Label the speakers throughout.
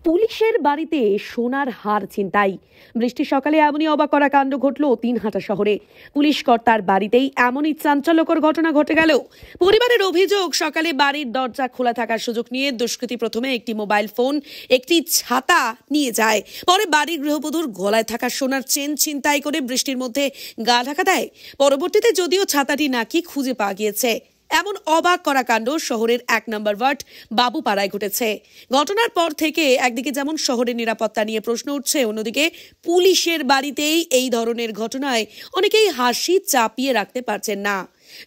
Speaker 1: পুলিশের বাড়িতে সোনার হার ছিনতাই। বৃষ্টির সকালে এমনই অবাক করা কাণ্ড ঘটল দিনহাটা শহরে। পুলিশ কর্তার বাড়িতেই এমনই চাঞ্চল্যকর ঘটনা ঘটে গেল। পরিবারের অভিযোগ, সকালে বাড়ির দরজা খোলা থাকার সুযোগ নিয়ে দুষ্কৃতী প্রথমে একটি মোবাইল ফোন, একটি ছাতা নিয়ে যায়। পরে বাড়ির গৃহবধূর গলায় থাকা সোনার চেন ছিনতাই করে বৃষ্টির মধ্যে গা ঢাকা দেয়। পরবর্তীতে যদিও ছাতাটি নাকি খুঁজে পাওয়া গিয়েছে। এমন অবাক করা কাণ্ড শহরের 1 নম্বর ওয়ার্ড বাবুপাড়ায় ঘটেছে। ঘটনার পর থেকে একদিকে যেমন শহরের নিরাপত্তা নিয়ে প্রশ্ন উঠছে, অন্যদিকে পুলিশের বাড়িতেই এই ধরনের ঘটনায় অনেকেই হাসি চাপিয়ে রাখতে পারছেন না।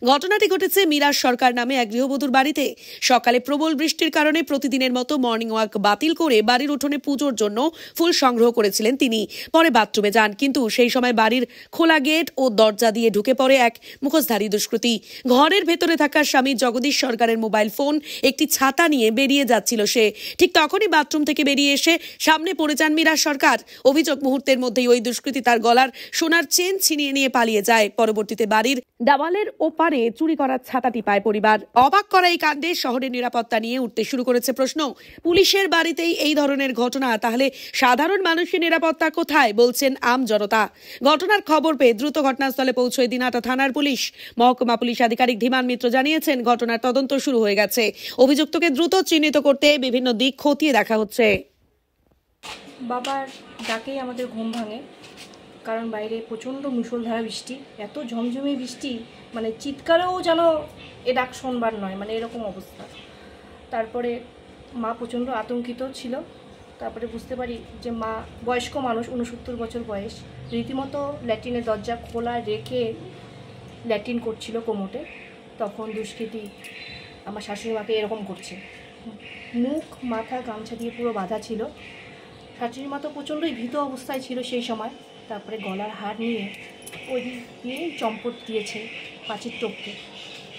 Speaker 1: ঘটনাটি ঘটেছে মিরাজ সরকার নামে এক গৃহবধূর বাড়িতে। সকালে প্রবল বৃষ্টির কারণে প্রতিদিনের মতো মর্নিং ওয়াক বাতিল করে বাড়ির উঠোনে পুজোর জন্য ফুল সংগ্রহ করেছিলেন তিনি। পরে বাথরুমে যান, কিন্তু সেই সময় বাড়ির খোলা গেট ও দরজা দিয়ে ঢুকে পড়ে এক মুখোশধারী দুষ্কৃতী। ঘরের ভেতরে থাকা স্বামী জগদীশ সরকারের মোবাইল ফোন, একটি ছাতা নিয়ে বেরিয়ে যাচ্ছিল সে। ঠিক তখনই বাথরুম থেকে বেরিয়ে এসে সামনে পড়ে যান মিরাজ সরকার। অভিযোগ, মুহূর্তের মধ্যেই ওই দুষ্কৃতী তার গলার সোনার চেন ছিনিয়ে নিয়ে পালিয়ে যায়। পরবর্তীতে বাড়ির দেওয়ালের ওপারে চুরি করার ছাতাটি পায় পরিবার। অবাক করা এই কাণ্ডে শহরের নিরাপত্তা নিয়ে উঠতে শুরু করেছে প্রশ্ন। পুলিশের বাড়িতেই এই ধরনের ঘটনা, তাহলে সাধারণ মানুষের নিরাপত্তা কোথায়, বলছেন আম জনতা। ঘটনার খবর পেয়ে দ্রুত ঘটনাস্থলে পৌঁছয় দিনহাটা থানার পুলিশ। মহকুমা পুলিশ আধিকারিক ধীমান মিত্র জানিয়েছেন, ঘটনার তদন্ত শুরু হয়ে গেছে। অভিযুক্তকে দ্রুত চিহ্নিত করতে বিভিন্ন দিক খতিয়ে দেখা হচ্ছে।
Speaker 2: বাবার ডাকেই আমাদের ঘুম ভাঙে, কারণ বাইরে প্রচণ্ড মুষলধারা বৃষ্টি, এত ঝমঝমে বৃষ্টি, মানে চিৎকারেও যেন এ ডাক শোনবার নয়, মানে এরকম অবস্থা। তারপরে মা প্রচণ্ড আতঙ্কিত ছিল। তারপরে বুঝতে পারি যে মা বয়স্ক মানুষ, 69 বছর বয়স, রীতিমতো ল্যাট্রিনের দরজা খোলা রেখে ল্যাট্রিন করছিল কোমোটে। তখন দুষ্কৃতী আমার শাশুড়ি মাকে এরকম করছে, মুখ মাথা গামছা দিয়ে পুরো বাঁধা ছিল। শাশুড়ি মা তো প্রচণ্ডই ভীত অবস্থায় ছিল সেই সময়। তারপরে গলার হার নিয়ে ওই দিয়ে চম্পট দিয়েছে পাঁচির টপকে।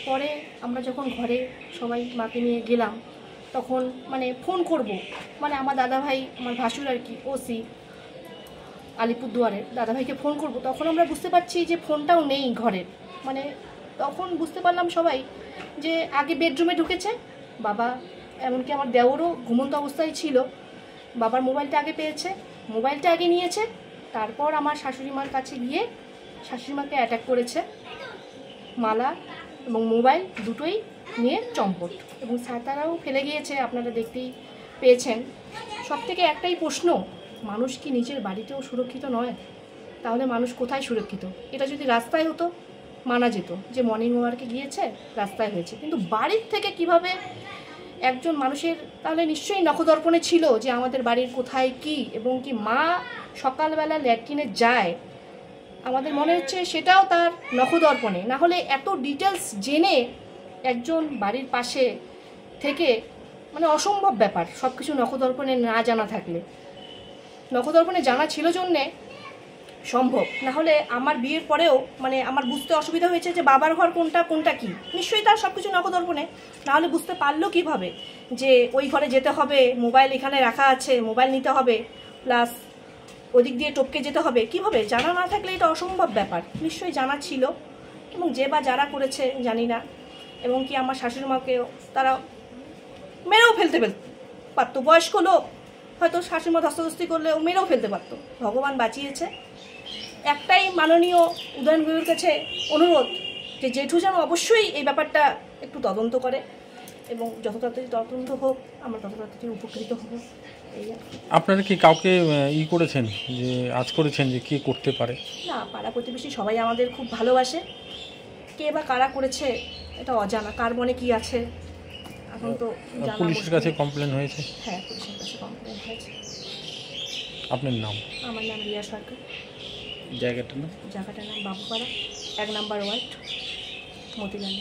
Speaker 2: পরে আমরা যখন ঘরে সবাই মাকে নিয়ে গেলাম, তখন মানে ফোন করব, মানে আমার দাদাভাই, আমার ভাসুর আর কি, ওসি আলিপুরদুয়ারের দাদাভাইকে ফোন করব, তখন আমরা বুঝতে পারছি যে ফোনটাও নেই ঘরের। মানে তখন বুঝতে পারলাম সবাই যে আগে বেডরুমে ঢুকেছে বাবা, এমনকি আমার দেওরও ঘুমন্ত অবস্থায় ছিল। বাবার মোবাইলটা আগে পেয়েছে, মোবাইলটা আগে নিয়েছে, তারপর আমার শাশুড়ি মার কাছে গিয়ে শাশুড়ি মাকে অ্যাটাক করেছে। মালা এবং মোবাইল দুটোই নিয়ে চম্পট, এবং ছাতারাও ফেলে গিয়েছে, আপনারা দেখতেই পেয়েছেন। সব থেকে একটাই প্রশ্ন, মানুষ কি নিজের বাড়িতেও সুরক্ষিত নয়? তাহলে মানুষ কোথায় সুরক্ষিত? এটা যদি রাস্তায় হতো মানা যেত যে মর্নিং ওয়ার্কে গিয়েছে, রাস্তায় হয়েছে, কিন্তু বাড়ির থেকে কিভাবে একজন মানুষের, তাহলে নিশ্চয়ই নখদর্পণে ছিল যে আমাদের বাড়ির কোথায় কি, এবং কি মা সকালবেলা ল্যাট্রিনে যায়, আমাদের মনে হচ্ছে সেটাও তার নখদর্পণে। না হলে এত ডিটেলস জেনে একজন বাড়ির পাশে থেকে, মানে অসম্ভব ব্যাপার, সব কিছু নখদর্পণে না জানা থাকলে। নখদর্পণে জানা ছিল জন্যে সম্ভব, না হলে আমার বিয়ের পরেও মানে আমার বুঝতে অসুবিধা হয়েছে যে বাবার ঘর কোনটা কোনটা কি, নিশ্চয়ই তার সব কিছু নখদর্পণে। নাহলে বুঝতে পারলো কীভাবে যে ওই ঘরে যেতে হবে, মোবাইল এখানে রাখা আছে, মোবাইল নিতে হবে, প্লাস ওদিক দিয়ে টপকে যেতে হবে, কিভাবে? জানা না থাকলে এটা অসম্ভব ব্যাপার, নিশ্চয়ই জানা ছিল। এবং যে বা যারা করেছে জানি না, এবং কি আমার শাশুড়ি মাকেও তারা মেরেও ফেলতে পারতো, বয়স্ক লোক, হয়তো শাশুড়ি মা ধস্তাধস্তি করলে ও মেরেও ফেলতে পারতো। ভগবান বাঁচিয়েছে। একটাই মাননীয় উদয়নগুরুর কাছে অনুরোধ যে জেঠু যেন অবশ্যই এই ব্যাপারটা একটু তদন্ত করে, এবং যত তাড়াতাড়ি তদন্ত হোক আমরা তত তাড়াতাড়ি উপকৃত হব। এই
Speaker 3: আপনারা কি কাউকে করেছেন, যে আজ করেছেন যে কে করতে পারে?
Speaker 2: না, পাড়া প্রতিবেশী সবাই আমাদের খুব ভালোবাসে। কে বা কারা করেছে এটা অজানা, কার মনে কি আছে এখন তো
Speaker 3: পুলিশের কাছে কমপ্লেন হয়েছে?
Speaker 2: হ্যাঁ, পুলিশের কাছে কমপ্লেন হয়েছে।
Speaker 3: আপনার নাম?
Speaker 2: আমার নাম রিয়া সরকার।
Speaker 3: জায়গাটার নাম?
Speaker 2: বাবুপাড়া, 1 নম্বর ওয়ার্ড, মতিলাল।